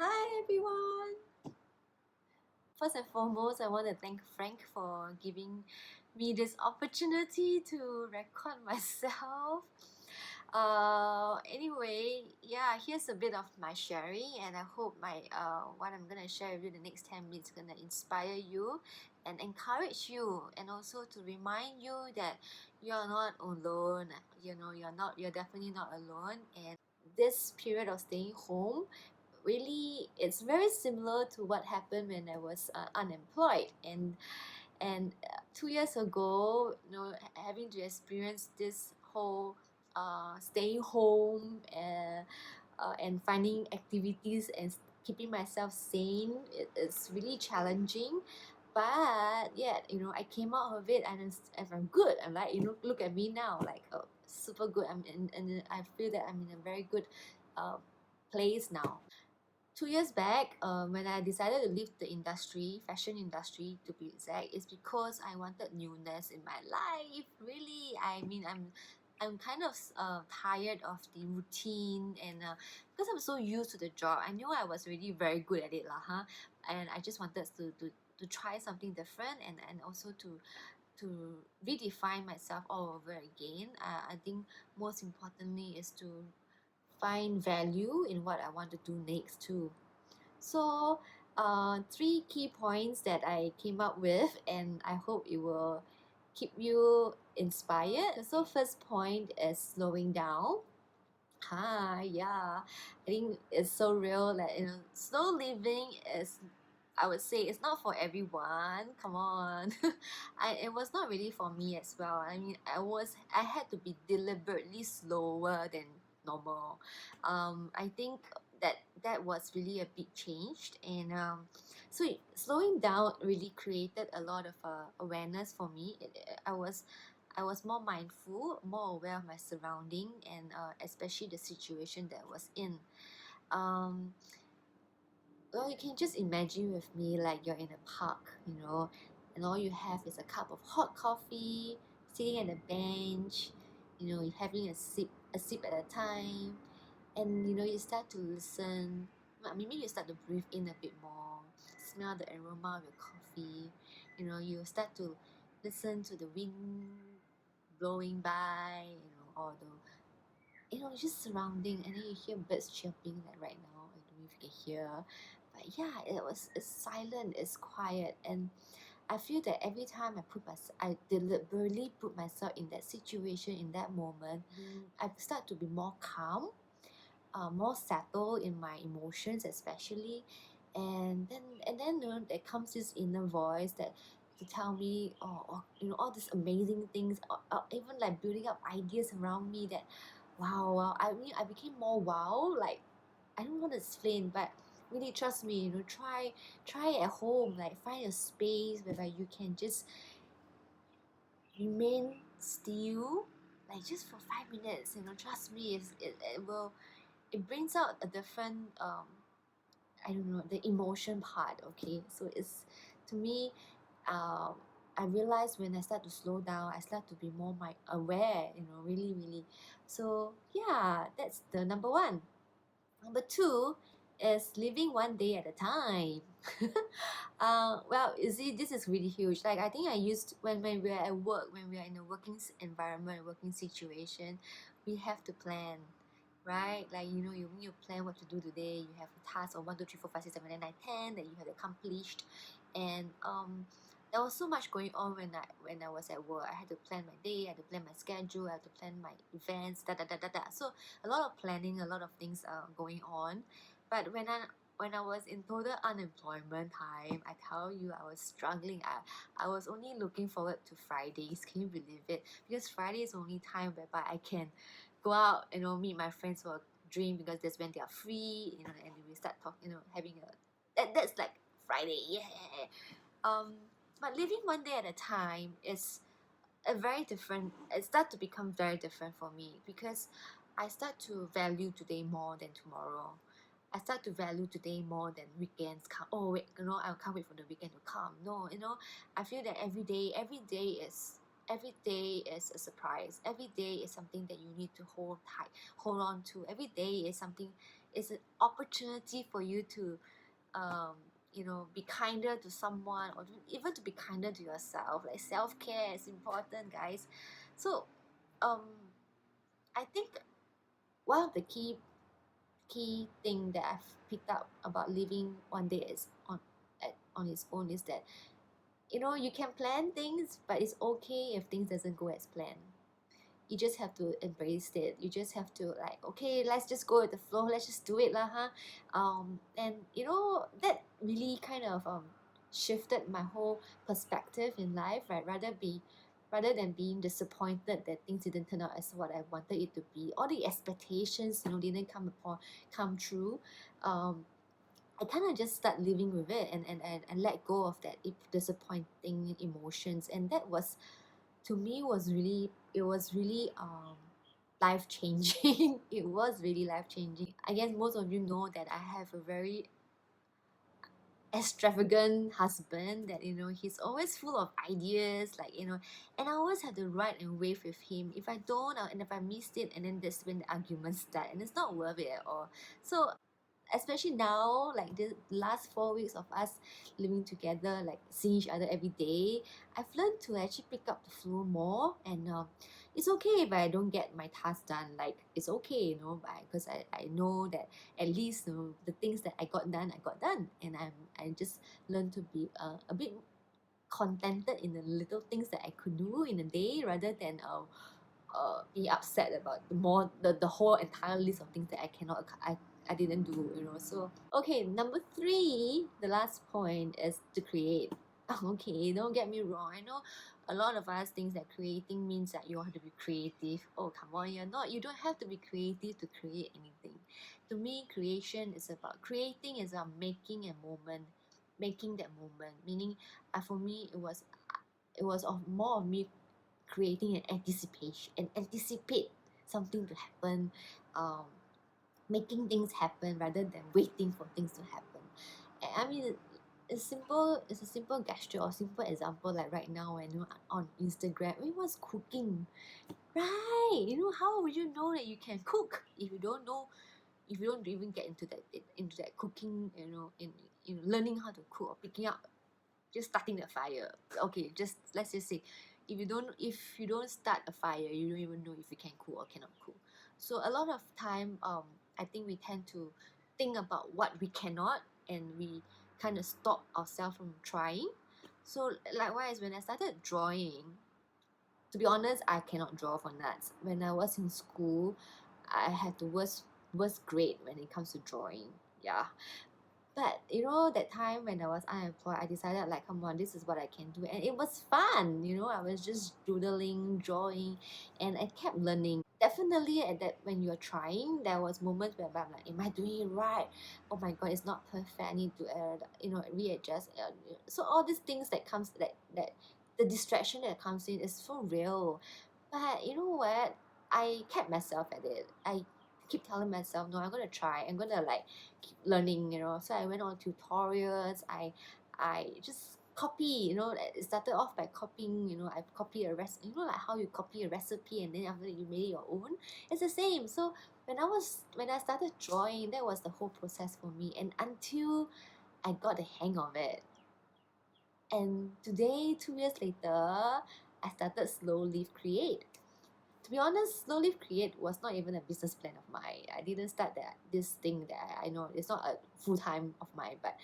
Hi everyone! First and foremost, I want to thank Frank for giving me this opportunity to record myself. Anyway, yeah, here's a bit of my sharing, and I hope my what I'm gonna share with you the next 10 minutes gonna inspire you and encourage you, and also to remind you that you're not alone. You're definitely not alone, and this period of staying home really it's very similar to what happened when I was unemployed, and 2 years ago, having to experience this whole staying home and finding activities and keeping myself sane, it's really challenging. But yet, I came out of it, and I'm good. I'm like, look at me now, like, super good. And I feel that I'm in a very good uh, place now. 2 years back, when I decided to leave the industry, fashion industry to be exact, is because I wanted newness in my life. Really, I mean, I'm kind of tired of the routine, and because I'm so used to the job, I knew I was really very good at it, lah, huh? And I just wanted to try something different, and also to redefine myself all over again. I think most importantly is to find value in what I want to do next too. So, three key points that I came up with, and I hope it will keep you inspired. So, first point is slowing down. Yeah, I think it's so real that slow living is. I would say it's not for everyone. Come on, it was not really for me as well. I mean, I had to be deliberately slower than normal. I think that was really a big change, and slowing down really created a lot of awareness for me. I was more mindful, more aware of my surrounding, and especially the situation that I was in. Um, well, you can just imagine with me like you're in a park, and all you have is a cup of hot coffee, sitting at a bench, you're having a sip at a time, and you start to listen. Maybe you start to breathe in a bit more, smell the aroma of your coffee. You start to listen to the wind blowing by, or it's just surrounding, and then you hear birds chirping like right now. I don't know if you can hear, but yeah, it's silent, it's quiet, and I feel that every time I deliberately put myself in that situation, in that moment, I start to be more calm, more settled in my emotions, especially, and then there comes this inner voice that to tell me, all these amazing things, even like building up ideas around me that, wow, I mean, I became more wow, like, I don't want to explain, but really trust me, try at home, like find a space whereby you can just remain still, like just for 5 minutes. Trust me, it brings out a different I don't know, the emotion part. Okay, so it's, to me, um I realize when I start to slow down, I start to be more aware, really, really. So yeah, that's the number one. Number two is living one day at a time. Well, you see, this is really huge. Like, I think I used when we're at work, when we're in a working environment, working situation, we have to plan, right? Like, when you plan what to do today, you have a task of 1, 2, 3, 4, 5, 6, 7, 8, 9, 10 that you have accomplished, and there was so much going on when I was at work. I had to plan my day, I had to plan my schedule, I had to plan my events, da da da da da. So a lot of planning, a lot of things going on. But when I was in total unemployment time, I tell you, I was struggling. I was only looking forward to Fridays. Can you believe it? Because Friday is the only time whereby I can go out, meet my friends for a drink, because that's when they are free, and we start talking, having that's like Friday, yeah. Um, but living one day at a time is a very different. It start to become very different for me, because I start to value today more than tomorrow. I start to value today more than weekends come. Oh wait, I can't wait for the weekend to come. No, I feel that every day is a surprise. Every day is something that you need to hold tight, hold on to. Every day is something it's an opportunity for you to be kinder to someone, or even to be kinder to yourself. Like self-care is important, guys. So um I think one of the key thing that I've picked up about living one day is on its own is that you can plan things, but it's okay if things doesn't go as planned. You just have to embrace it. You just have to, like, okay, let's just go with the flow, let's just do it lah, huh? And that really kind of shifted my whole perspective in life, right? Rather than being disappointed that things didn't turn out as what I wanted it to be, all the expectations didn't come true. I kind of just start living with it, and let go of that disappointing emotions. And that was, to me, was really life changing. It was really life changing. I guess most of you know that I have a very extravagant husband, that he's always full of ideas, like, and I always have to ride and wave with him. If I don't, and if I missed it, and then that's when the arguments start, and it's not worth it at all. So especially now, like the last 4 weeks of us living together, like seeing each other every day, I've learned to actually pick up the flow more. And it's okay if I don't get my task done. Like, it's okay, because I know that at least the things that I got done, and I just learned to be a bit contented in the little things that I could do in a day, rather than be upset about the whole entire list of things that I didn't do. So okay, number 3, the last point, is to create. Okay, don't get me wrong, I know a lot of us think that creating means that you have to be creative. Oh, come on, you don't have to be creative to create anything. To me, creation is about making a moment, making that moment, meaning for me, it was more of me creating an anticipation and anticipate something to happen, um, making things happen rather than waiting for things to happen. I mean, it's a simple gesture or simple example, like right now, on Instagram, everyone's cooking, right? How would you know that you can cook if you don't know, if you don't even get into that cooking, in learning how to cook, or picking up, just starting the fire. Okay, just let's just say, if you don't start a fire, you don't even know if you can cook or cannot cook. So a lot of time, I think we tend to think about what we cannot, and we kind of stop ourselves from trying. So likewise, when I started drawing, to be honest, I cannot draw for nuts. When I was in school, I had the worst grade when it comes to drawing. Yeah. But that time when I was unemployed, I decided, like, come on, this is what I can do, and it was fun. I was just doodling, drawing, and I kept learning. Definitely, at that, when you're trying, there was moments where I'm like, am I doing it right? Oh my god, it's not perfect. I need to readjust. So all these things that comes, that the distraction that comes in is so real. But you know what? I kept myself at it. I keep telling myself, no, I'm gonna try. I'm gonna, like, keep learning. So I went on tutorials. I just copy. It started off by copying. I copy a recipe. Like how you copy a recipe, and then after that you made it your own. It's the same. So when I started drawing, that was the whole process for me, and until I got the hang of it. And today, 2 years later, I started Slow Live Create. To be honest, Slow Live Create was not even a business plan of mine. I didn't start this thing that I know it's not a full time of mine. But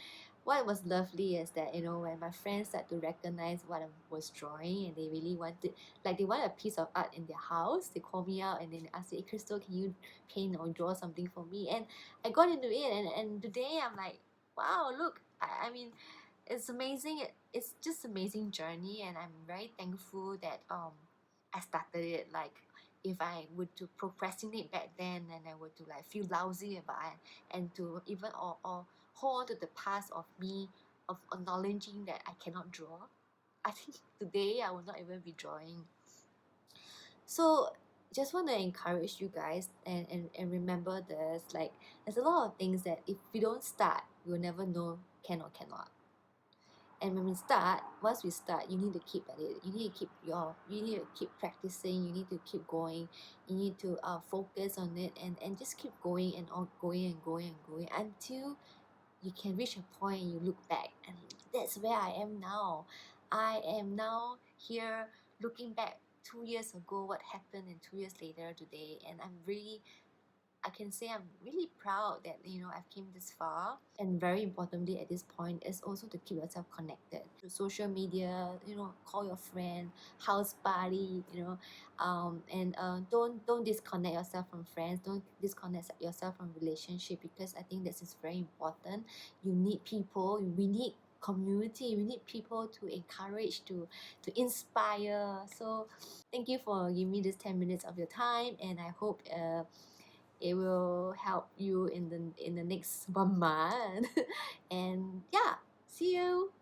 what was lovely is that when my friends started to recognize what I was drawing, and they really wanted, like, they want a piece of art in their house, they call me out and then ask me, hey, Crystal, can you paint or draw something for me? And I got into it, and today I'm like, wow, look, I mean, it's amazing. It's just amazing journey, and I'm very thankful that I started it. Like, if I were to procrastinate back then, and I were to, like, feel lousy about it, and to even or hold on to the past of me, of acknowledging that I cannot draw, I think today I will not even be drawing. So just want to encourage you guys, and remember this, like, there's a lot of things that if we don't start, we'll never know can or cannot. And once we start, you need to keep at it. You need to keep practicing. You need to keep going. You need to focus on it, and just keep going and all going and going and going until you can reach a point and you look back, and that's where I am now. I am now here looking back 2 years ago, what happened, and 2 years later today, and I can say I'm really proud that I've came this far. And very importantly, at this point, is also to keep yourself connected through social media. Call your friend, house party. And don't disconnect yourself from friends. Don't disconnect yourself from relationship, because I think this is very important. You need people. We need community. We need people to encourage, to inspire. So thank you for giving me this 10 minutes of your time, and I hope it will help you in the next 1 month. And yeah, see you.